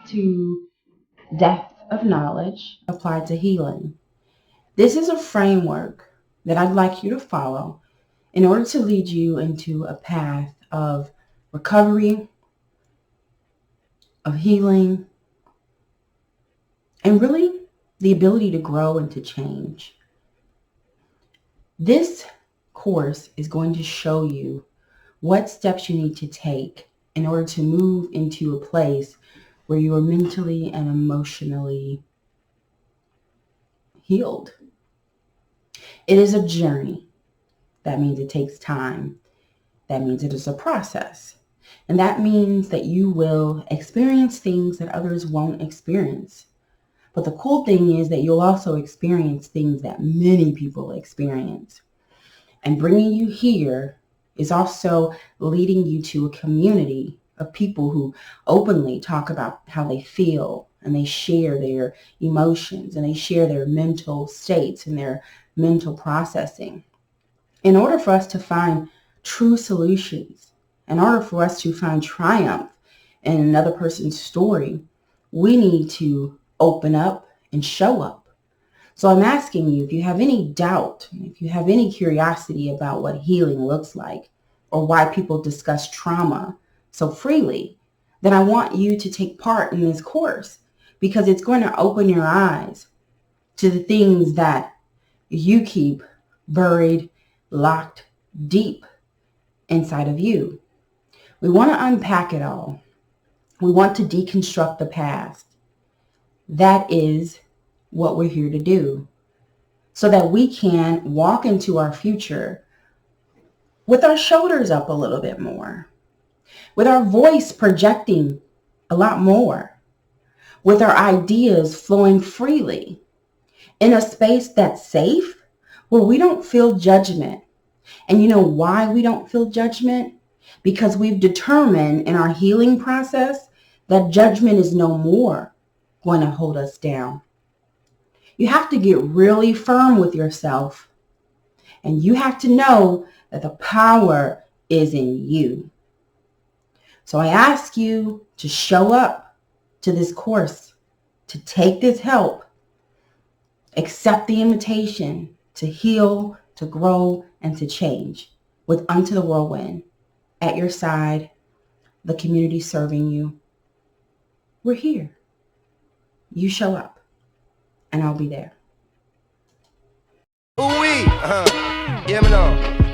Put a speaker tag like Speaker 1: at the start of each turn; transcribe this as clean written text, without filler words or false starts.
Speaker 1: to depth of knowledge applied to healing. This is a framework that I'd like you to follow in order to lead you into a path of recovery, of healing, and really the ability to grow and to change. This course is going to show you what steps you need to take in order to move into a place where you are mentally and emotionally healed. It is a journey. That means it takes time. That means it is a process. And that means that you will experience things that others won't experience. But the cool thing is that you'll also experience things that many people experience. And bringing you here is also leading you to a community of people who openly talk about how they feel, and they share their emotions, and they share their mental states and their mental processing. In order for us to find true solutions, in order for us to find triumph in another person's story, we need to open up and show up. So I'm asking you, if you have any doubt, if you have any curiosity about what healing looks like, or why people discuss trauma so freely, then I want you to take part in this course, because it's going to open your eyes to the things that you keep buried, locked deep inside of you. We want to unpack it all. We want to deconstruct the past. That is what we're here to do, so that we can walk into our future with our shoulders up a little bit more, with our voice projecting a lot more, with our ideas flowing freely, in a space that's safe, where we don't feel judgment. And you know why we don't feel judgment? Because we've determined in our healing process that judgment is no more going to hold us down. You have to get really firm with yourself, and you have to know that the power is in you. So I ask you to show up to this course, to take this help, accept the invitation to heal, to grow, and to change with Unto the Whirlwind at your side, the community serving you. We're here. You show up, and I'll be there.
Speaker 2: Ooh-wee. Yeah, me know.